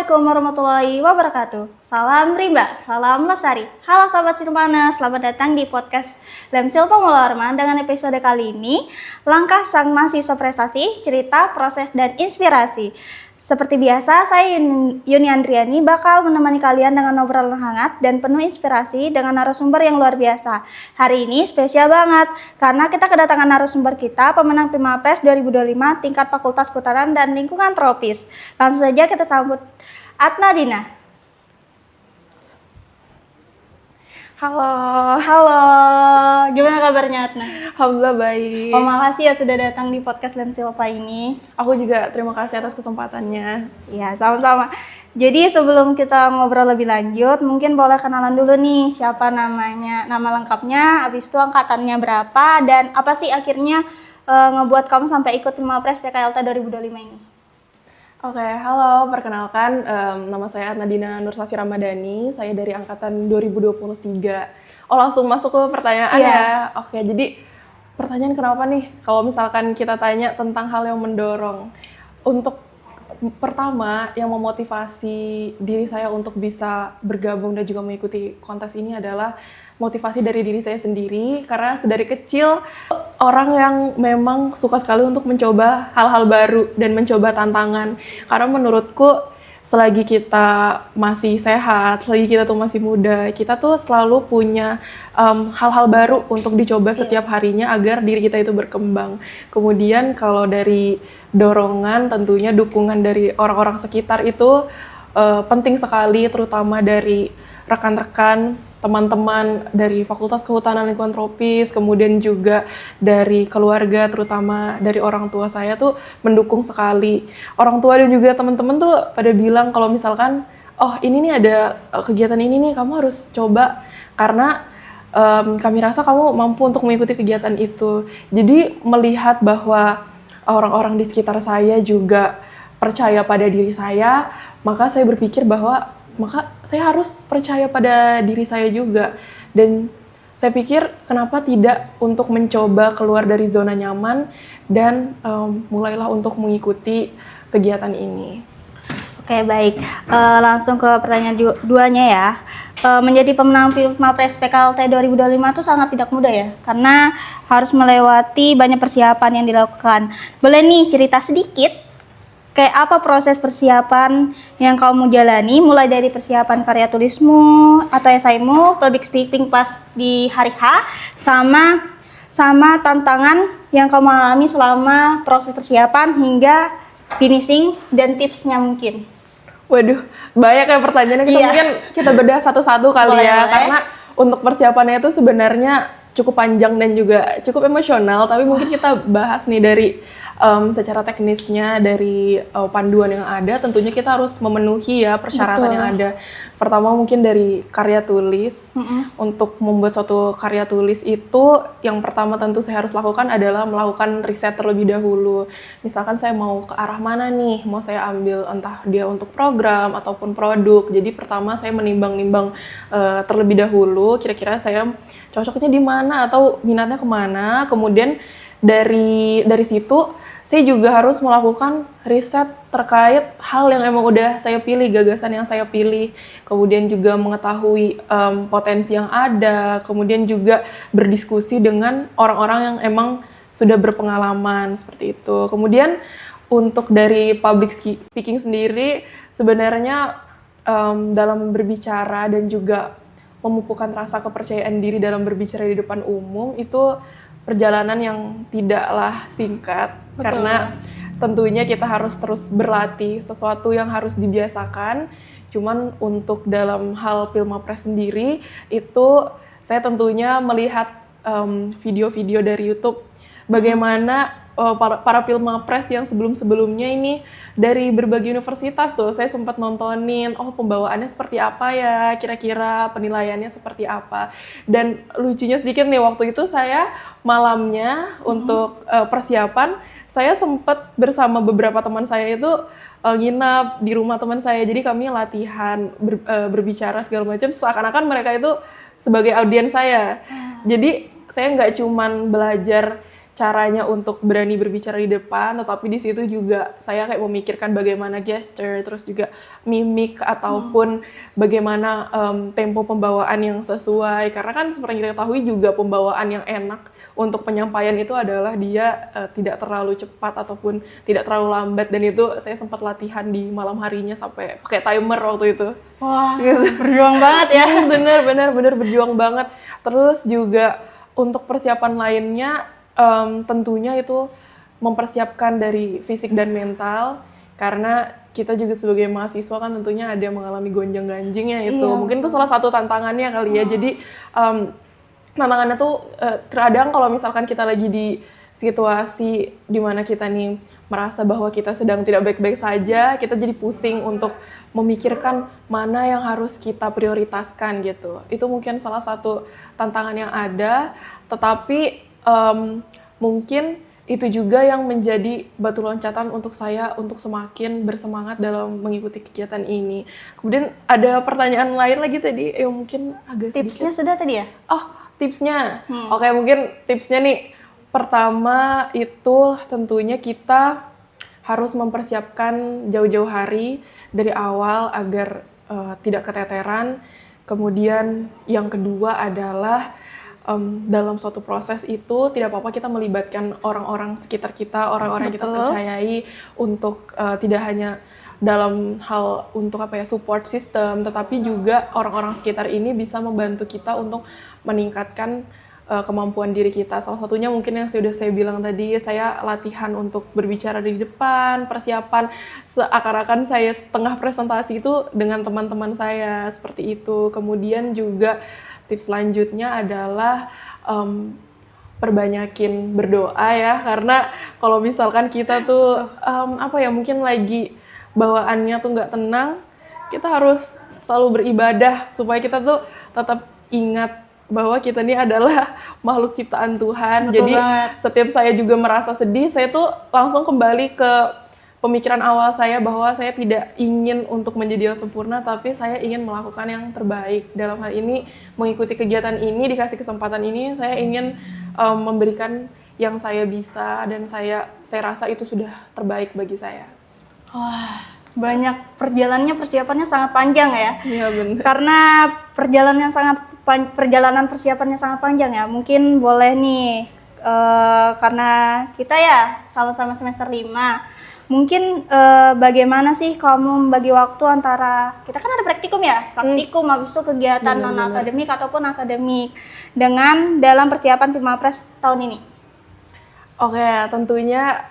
Assalamualaikum warahmatullahi wabarakatuh. Salam rimba, salam lestari. Halo sahabat Cilepana, selamat datang di podcast Lem Cilpa Mularman. Dengan episode kali ini, langkah sang mahasiswa prestasi, cerita, proses, dan inspirasi. Seperti biasa, saya Yuni Andriani bakal menemani kalian dengan obrolan hangat dan penuh inspirasi dengan narasumber yang luar biasa. Hari ini spesial banget, karena kita kedatangan narasumber kita, pemenang Pilmapres 2025 tingkat Fakultas Kehutanan dan Lingkungan Tropis. Langsung saja kita sambut Atna Dina. Halo, gimana kabarnya Atna? Alhamdulillah baik. Makasih ya sudah datang di podcast Lem Cilpa ini. Aku juga terima kasih atas kesempatannya. Ya, sama-sama. Jadi sebelum kita ngobrol lebih lanjut, mungkin boleh kenalan dulu nih siapa namanya, nama lengkapnya, habis itu angkatannya berapa, dan apa sih akhirnya ngebuat kamu sampai ikut Pilmapres PKLT 2025 ini? Oke, halo, perkenalkan nama saya Atna Dina Nursasi Ramadhani, saya dari angkatan 2023. Oh, langsung masuk ke pertanyaan ya. Oke, jadi pertanyaan kenapa nih kalau misalkan kita tanya tentang hal yang mendorong. Untuk pertama yang memotivasi diri saya untuk bisa bergabung dan juga mengikuti kontes ini adalah motivasi dari diri saya sendiri, karena sedari kecil orang yang memang suka sekali untuk mencoba hal-hal baru dan mencoba tantangan. Karena menurutku selagi kita masih sehat, selagi kita tuh masih muda, kita tuh selalu punya hal-hal baru untuk dicoba setiap harinya agar diri kita itu berkembang. Kemudian kalau dari dorongan, tentunya dukungan dari orang-orang sekitar itu penting sekali, terutama dari rekan-rekan, teman-teman dari Fakultas Kehutanan Lingkungan Tropis, kemudian juga dari keluarga, terutama dari orang tua saya tuh mendukung sekali. Orang tua dan juga teman-teman tuh pada bilang kalau misalkan, oh ini nih ada kegiatan ini nih, kamu harus coba karena kami rasa kamu mampu untuk mengikuti kegiatan itu. Jadi melihat bahwa orang-orang di sekitar saya juga percaya pada diri saya, maka saya berpikir bahwa maka saya harus percaya pada diri saya juga. Dan saya pikir kenapa tidak untuk mencoba keluar dari zona nyaman dan mulailah untuk mengikuti kegiatan ini. Oke, baik. Langsung ke pertanyaan duanya ya. Menjadi pemenang Pilmapres PKLT 2025 itu sangat tidak mudah ya, karena harus melewati banyak persiapan yang dilakukan. Boleh nih cerita sedikit kayak apa proses persiapan yang kamu jalani, mulai dari persiapan karya tulismu atau esaimu, public speaking pas di hari H, sama tantangan yang kamu alami selama proses persiapan hingga finishing dan tipsnya mungkin. Waduh, banyak ya pertanyaannya, mungkin kita bedah satu-satu kali boleh. Karena untuk persiapannya itu sebenarnya cukup panjang dan juga cukup emosional, tapi mungkin kita bahas nih dari secara teknisnya, dari panduan yang ada. Tentunya kita harus memenuhi ya persyaratan yang ada. Pertama mungkin dari karya tulis. Untuk membuat suatu karya tulis itu yang pertama tentu saya harus lakukan adalah melakukan riset terlebih dahulu. Misalkan saya mau ke arah mana nih, mau saya ambil entah dia untuk program ataupun produk. Jadi pertama saya menimbang-nimbang terlebih dahulu kira-kira saya cocoknya di mana atau minatnya kemana. Kemudian dari situ saya juga harus melakukan riset terkait hal yang emang udah saya pilih, gagasan yang saya pilih, kemudian juga mengetahui potensi yang ada, kemudian juga berdiskusi dengan orang-orang yang emang sudah berpengalaman seperti itu. Kemudian untuk dari public speaking sendiri, sebenarnya dalam berbicara dan juga memupukkan rasa kepercayaan diri dalam berbicara di depan umum itu perjalanan yang tidaklah singkat. Betul. Karena tentunya kita harus terus berlatih, sesuatu yang harus dibiasakan. Cuman untuk dalam hal Pilmapres sendiri itu saya tentunya melihat video-video dari YouTube bagaimana para Pilmapres yang sebelum-sebelumnya ini dari berbagai universitas tuh saya sempat nontonin, pembawaannya seperti apa ya, kira-kira penilaiannya seperti apa. Dan lucunya sedikit nih, waktu itu saya malamnya untuk persiapan, saya sempat bersama beberapa teman saya itu nginap di rumah teman saya. Jadi kami latihan berbicara segala macam, seakan-akan mereka itu sebagai audiens saya. Jadi saya nggak cuman belajar caranya untuk berani berbicara di depan, tetapi di situ juga saya kayak memikirkan bagaimana gesture, terus juga mimik ataupun bagaimana tempo pembawaan yang sesuai. Karena kan seperti yang kita ketahui juga pembawaan yang enak untuk penyampaian itu adalah dia tidak terlalu cepat ataupun tidak terlalu lambat, dan itu saya sempat latihan di malam harinya sampai pakai timer waktu itu. Wah, berjuang banget ya. Bener berjuang banget. Terus juga untuk persiapan lainnya tentunya itu mempersiapkan dari fisik dan mental, karena kita juga sebagai mahasiswa kan tentunya ada mengalami gonjang-ganjingnya itu. Mungkin itu salah satu tantangannya kali ya. Jadi tantangannya tuh terkadang kalau misalkan kita lagi di situasi di mana kita nih merasa bahwa kita sedang tidak baik-baik saja, kita jadi pusing untuk memikirkan mana yang harus kita prioritaskan gitu. Itu mungkin salah satu tantangan yang ada, tetapi mungkin itu juga yang menjadi batu loncatan untuk saya untuk semakin bersemangat dalam mengikuti kegiatan ini. Kemudian ada pertanyaan lain lagi tadi yang mungkin agak sedikit. Tipsnya sudah tadi ya? Oh, tipsnya. Oke, mungkin tipsnya nih. Pertama itu tentunya kita harus mempersiapkan jauh-jauh hari dari awal agar tidak keteteran. Kemudian yang kedua adalah dalam suatu proses itu tidak apa-apa kita melibatkan orang-orang sekitar kita, orang-orang yang kita percayai untuk tidak hanya dalam hal untuk support system, tetapi juga orang-orang sekitar ini bisa membantu kita untuk meningkatkan kemampuan diri kita. Salah satunya mungkin yang sudah saya bilang tadi, saya latihan untuk berbicara di depan, persiapan seakan-akan saya tengah presentasi itu dengan teman-teman saya, seperti itu. Kemudian juga tips selanjutnya adalah perbanyakin berdoa ya, karena kalau misalkan kita tuh mungkin lagi bawaannya tuh nggak tenang, kita harus selalu beribadah supaya kita tuh tetap ingat bahwa kita ini adalah makhluk ciptaan Tuhan. Betul Jadi banget. setiap saya juga merasa sedih, saya tuh langsung kembali ke pemikiran awal saya bahwa saya tidak ingin untuk menjadi yang sempurna, tapi saya ingin melakukan yang terbaik. Dalam hal ini, mengikuti kegiatan ini, dikasih kesempatan ini, saya ingin memberikan yang saya bisa, dan saya rasa itu sudah terbaik bagi saya. Wah, banyak persiapannya sangat panjang ya. Iya benar. Karena perjalanan persiapannya sangat panjang ya. Mungkin boleh nih, karena kita ya sama-sama semester 5. Mungkin bagaimana sih kamu membagi waktu antara, kita kan ada praktikum ya, habis itu kegiatan non-akademik ataupun akademik dalam persiapan Pilmapres tahun ini? Oke, tentunya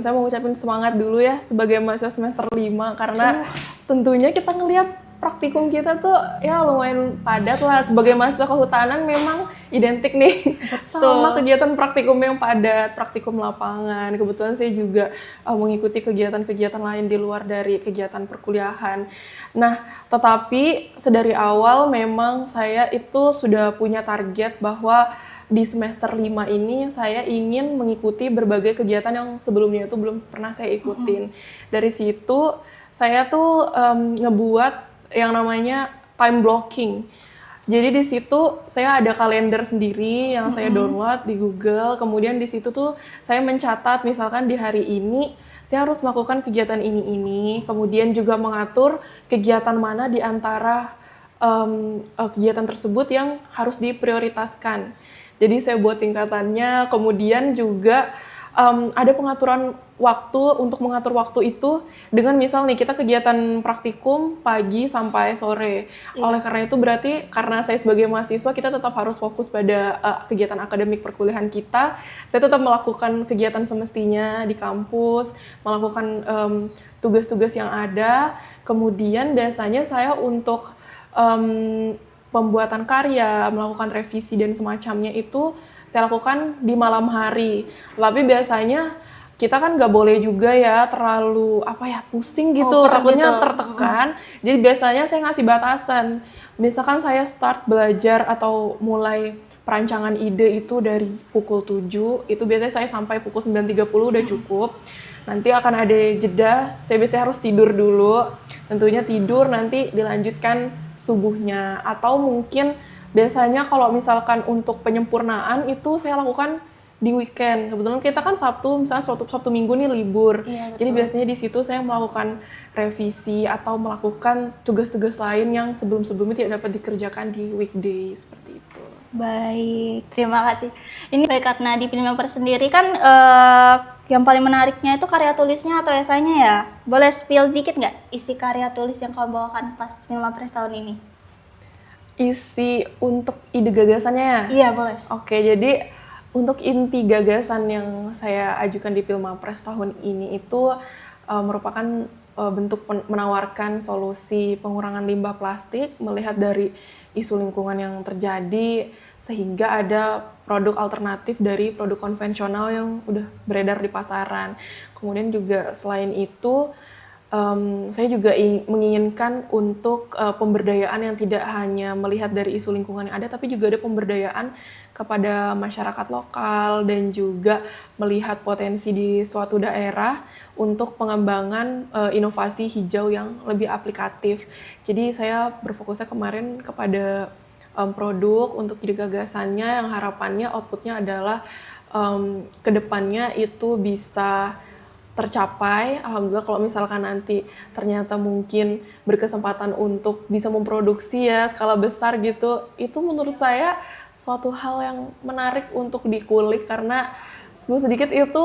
saya mau ucapin semangat dulu ya sebagai mahasiswa semester 5, karena tentunya kita ngelihat praktikum kita tuh ya lumayan padat lah. Sebagai mahasiswa kehutanan memang identik nih sama kegiatan praktikum yang padat, praktikum lapangan. Kebetulan saya juga mengikuti kegiatan-kegiatan lain di luar dari kegiatan perkuliahan. Nah, tetapi sedari awal memang saya itu sudah punya target bahwa di semester 5 ini saya ingin mengikuti berbagai kegiatan yang sebelumnya itu belum pernah saya ikutin. Dari situ saya tuh ngebuat yang namanya time blocking. Jadi di situ saya ada kalender sendiri yang saya download di Google. Kemudian di situ tuh saya mencatat misalkan di hari ini saya harus melakukan kegiatan ini. Kemudian juga mengatur kegiatan mana di antara kegiatan tersebut yang harus diprioritaskan. Jadi saya buat tingkatannya. Kemudian juga ada pengaturan waktu untuk mengatur waktu itu dengan misal nih kita kegiatan praktikum pagi sampai sore. Oleh karena itu berarti karena saya sebagai mahasiswa kita tetap harus fokus pada kegiatan akademik perkuliahan kita. Saya tetap melakukan kegiatan semestinya di kampus, melakukan tugas-tugas yang ada. Kemudian biasanya saya untuk pembuatan karya, melakukan revisi dan semacamnya itu saya lakukan di malam hari. Tapi biasanya kita kan nggak boleh juga ya terlalu pusing gitu, takutnya tertekan. Jadi biasanya saya ngasih batasan. Misalkan saya start belajar atau mulai perancangan ide itu dari pukul 7, itu biasanya saya sampai pukul 9.30 udah cukup. Nanti akan ada jeda, saya biasanya harus tidur dulu. Tentunya tidur, nanti dilanjutkan subuhnya. Atau mungkin biasanya kalau misalkan untuk penyempurnaan itu saya lakukan di weekend. Kebetulan kita kan Sabtu, misalnya Sabtu Minggu nih libur. Iya, betul. Jadi biasanya di situ saya melakukan revisi atau melakukan tugas-tugas lain yang sebelum-sebelumnya tidak dapat dikerjakan di weekday seperti itu. Baik, terima kasih. Ini baik karena di Filmmaker sendiri kan yang paling menariknya itu karya tulisnya atau esainya ya. Boleh spill dikit nggak isi karya tulis yang kamu bawakan pas Filmmaker tahun ini? Isi untuk ide gagasannya ya? Iya, boleh. Oke, jadi untuk inti gagasan yang saya ajukan di Filmapres tahun ini itu merupakan bentuk menawarkan solusi pengurangan limbah plastik melihat dari isu lingkungan yang terjadi sehingga ada produk alternatif dari produk konvensional yang udah beredar di pasaran. Kemudian juga selain itu saya juga menginginkan untuk pemberdayaan yang tidak hanya melihat dari isu lingkungan yang ada, tapi juga ada pemberdayaan kepada masyarakat lokal dan juga melihat potensi di suatu daerah untuk pengembangan inovasi hijau yang lebih aplikatif. Jadi saya berfokusnya kemarin kepada produk untuk ide gagasannya yang harapannya outputnya adalah kedepannya itu bisa tercapai. Alhamdulillah kalau misalkan nanti ternyata mungkin berkesempatan untuk bisa memproduksi ya skala besar gitu, itu menurut saya suatu hal yang menarik untuk dikulik karena sebelum sedikit itu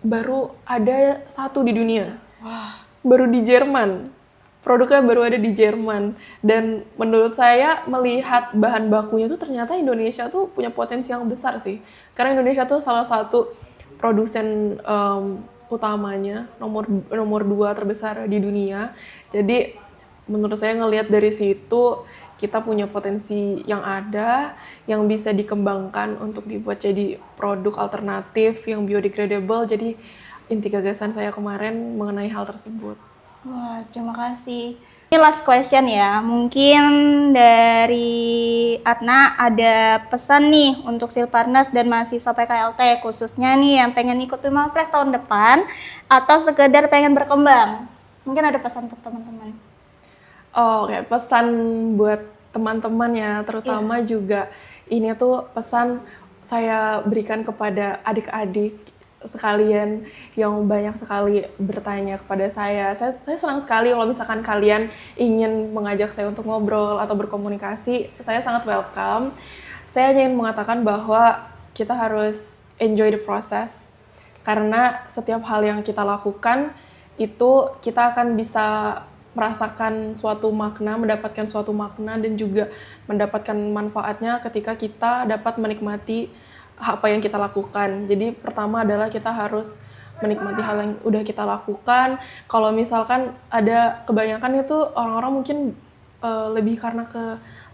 baru ada satu di dunia. Wah, Baru di Jerman. Produknya baru ada di Jerman. Dan menurut saya melihat bahan bakunya tuh ternyata Indonesia tuh punya potensi yang besar sih. Karena Indonesia tuh salah satu produsen utamanya, nomor 2 terbesar di dunia. Jadi menurut saya ngelihat dari situ kita punya potensi yang ada yang bisa dikembangkan untuk dibuat jadi produk alternatif yang biodegradable. Jadi inti gagasan saya kemarin mengenai hal tersebut. wah, terima kasih. Ini last question ya, mungkin dari Adna ada pesan nih untuk Silparnas dan mahasiswa PKLT khususnya nih yang pengen ikut Filmapres tahun depan atau sekedar pengen berkembang. Mungkin ada pesan untuk teman-teman. Oh, kayak pesan buat teman-teman ya, terutama juga ini tuh pesan saya berikan kepada adik-adik sekalian yang banyak sekali bertanya kepada saya. Saya senang sekali kalau misalkan kalian ingin mengajak saya untuk ngobrol atau berkomunikasi, saya sangat welcome. Saya ingin mengatakan bahwa kita harus enjoy the process karena setiap hal yang kita lakukan itu kita akan bisa merasakan suatu makna, mendapatkan suatu makna dan juga mendapatkan manfaatnya ketika kita dapat menikmati apa yang kita lakukan. Jadi pertama adalah kita harus menikmati hal yang udah kita lakukan. Kalau misalkan ada kebanyakan itu orang-orang mungkin lebih karena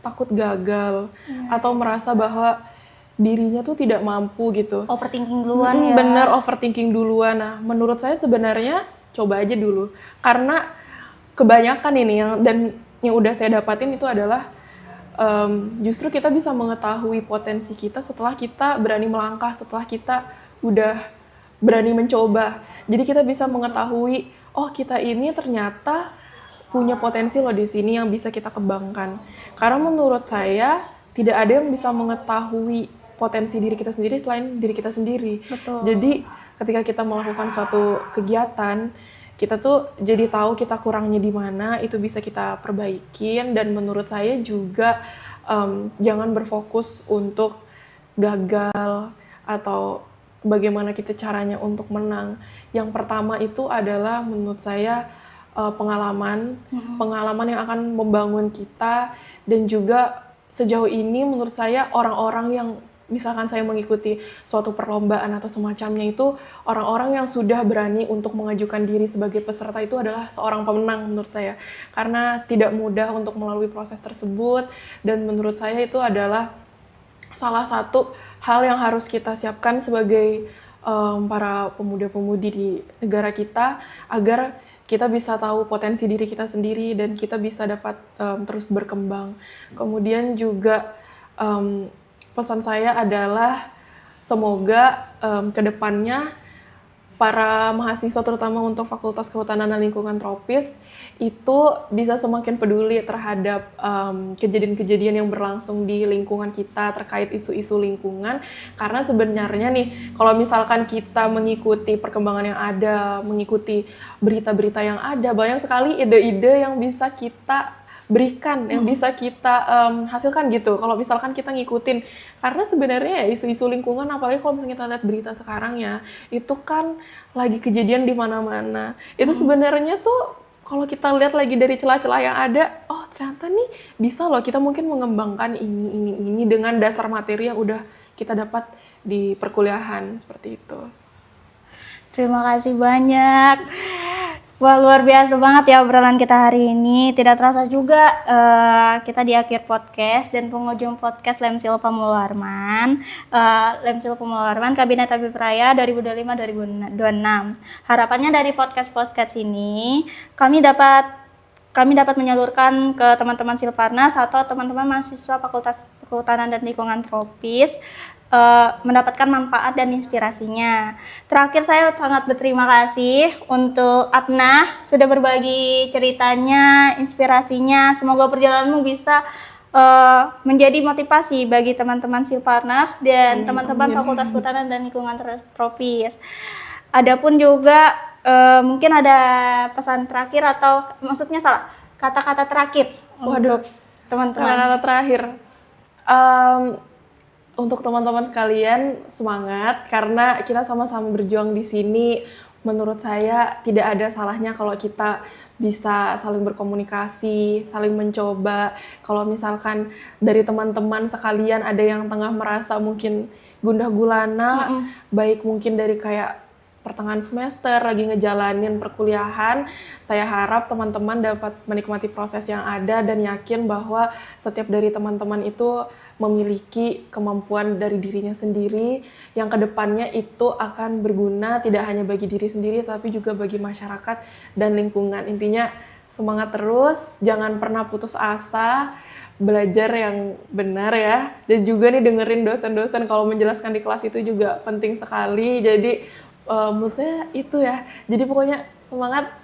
takut gagal atau merasa bahwa dirinya tuh tidak mampu gitu. Overthinking duluan ya. Bener, overthinking duluan. Nah, menurut saya sebenarnya coba aja dulu. Karena kebanyakan ini yang udah saya dapatin itu adalah justru kita bisa mengetahui potensi kita setelah kita berani melangkah, setelah kita udah berani mencoba. Jadi kita bisa mengetahui, oh kita ini ternyata punya potensi loh di sini yang bisa kita kembangkan. Karena menurut saya tidak ada yang bisa mengetahui potensi diri kita sendiri selain diri kita sendiri. Betul. Jadi ketika kita melakukan suatu kegiatan, kita tuh jadi tahu kita kurangnya di mana, itu bisa kita perbaikin. Dan menurut saya juga jangan berfokus untuk gagal atau bagaimana kita caranya untuk menang. Yang pertama itu adalah menurut saya pengalaman yang akan membangun kita. Dan juga sejauh ini menurut saya orang-orang yang misalkan saya mengikuti suatu perlombaan atau semacamnya itu orang-orang yang sudah berani untuk mengajukan diri sebagai peserta itu adalah seorang pemenang menurut saya. Karena tidak mudah untuk melalui proses tersebut dan menurut saya itu adalah salah satu hal yang harus kita siapkan sebagai para pemuda-pemudi di negara kita agar kita bisa tahu potensi diri kita sendiri dan kita bisa dapat terus berkembang. Kemudian juga pesan saya adalah semoga kedepannya para mahasiswa terutama untuk Fakultas Kehutanan dan Lingkungan Tropis itu bisa semakin peduli terhadap kejadian-kejadian yang berlangsung di lingkungan kita terkait isu-isu lingkungan, karena sebenarnya nih kalau misalkan kita mengikuti perkembangan yang ada, mengikuti berita-berita yang ada, banyak sekali ide-ide yang bisa kita berikan, yang bisa kita hasilkan gitu kalau misalkan kita ngikutin. Karena sebenarnya ya isu-isu lingkungan, apalagi kalau misalnya kita lihat berita sekarang ya, itu kan lagi kejadian di mana-mana. Itu sebenarnya tuh kalau kita lihat lagi dari celah-celah yang ada, oh ternyata nih bisa loh kita mungkin mengembangkan ini dengan dasar materi yang udah kita dapat di perkuliahan, seperti itu. Terima kasih banyak. Wah, luar biasa banget ya obrolan kita hari ini. Tidak terasa juga kita di akhir podcast dan penghujung podcast Lemsil Pemuluharman. Lemsil Pemuluharman Kabinet Habib Raya 2025-2026. Harapannya dari podcast ini kami dapat menyalurkan ke teman-teman Silparnas atau teman-teman mahasiswa Fakultas Kehutanan dan Lingkungan Tropis mendapatkan manfaat dan inspirasinya. Terakhir saya sangat berterima kasih untuk Atna sudah berbagi ceritanya, inspirasinya. Semoga perjalananmu bisa menjadi motivasi bagi teman-teman Silparnas dan teman-teman Fakultas Kehutanan dan Lingkungan Tropis. Adapun juga mungkin ada pesan terakhir atau maksudnya salah, kata-kata terakhir untuk teman-teman. Kata-kata terakhir. Untuk teman-teman sekalian, semangat karena kita sama-sama berjuang di sini. Menurut saya tidak ada salahnya kalau kita bisa saling berkomunikasi, saling mencoba. Kalau misalkan dari teman-teman sekalian ada yang tengah merasa mungkin gundah gulana, baik mungkin dari kayak pertengahan semester lagi ngejalanin perkuliahan, saya harap teman-teman dapat menikmati proses yang ada dan yakin bahwa setiap dari teman-teman itu memiliki kemampuan dari dirinya sendiri yang kedepannya itu akan berguna tidak hanya bagi diri sendiri tapi juga bagi masyarakat dan lingkungan. Intinya semangat terus, jangan pernah putus asa, belajar yang benar ya, dan juga nih dengerin dosen-dosen kalau menjelaskan di kelas itu juga penting sekali. Jadi menurut saya itu ya, jadi pokoknya semangat.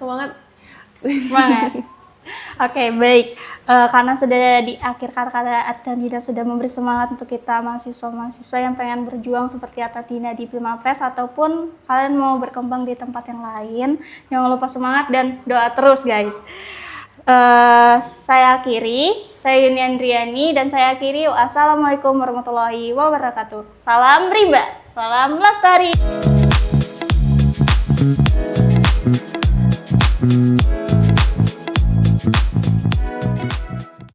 Oke, baik. Karena sudah di akhir kata-kata Atandina sudah memberi semangat untuk kita mahasiswa-mahasiswa yang pengen berjuang seperti Atandina di Pimapres ataupun kalian mau berkembang di tempat yang lain, jangan lupa semangat dan doa terus guys. Saya Yuni Andriani dan saya akhiri. Wassalamualaikum warahmatullahi wabarakatuh. Salam Rimba, salam Lestari.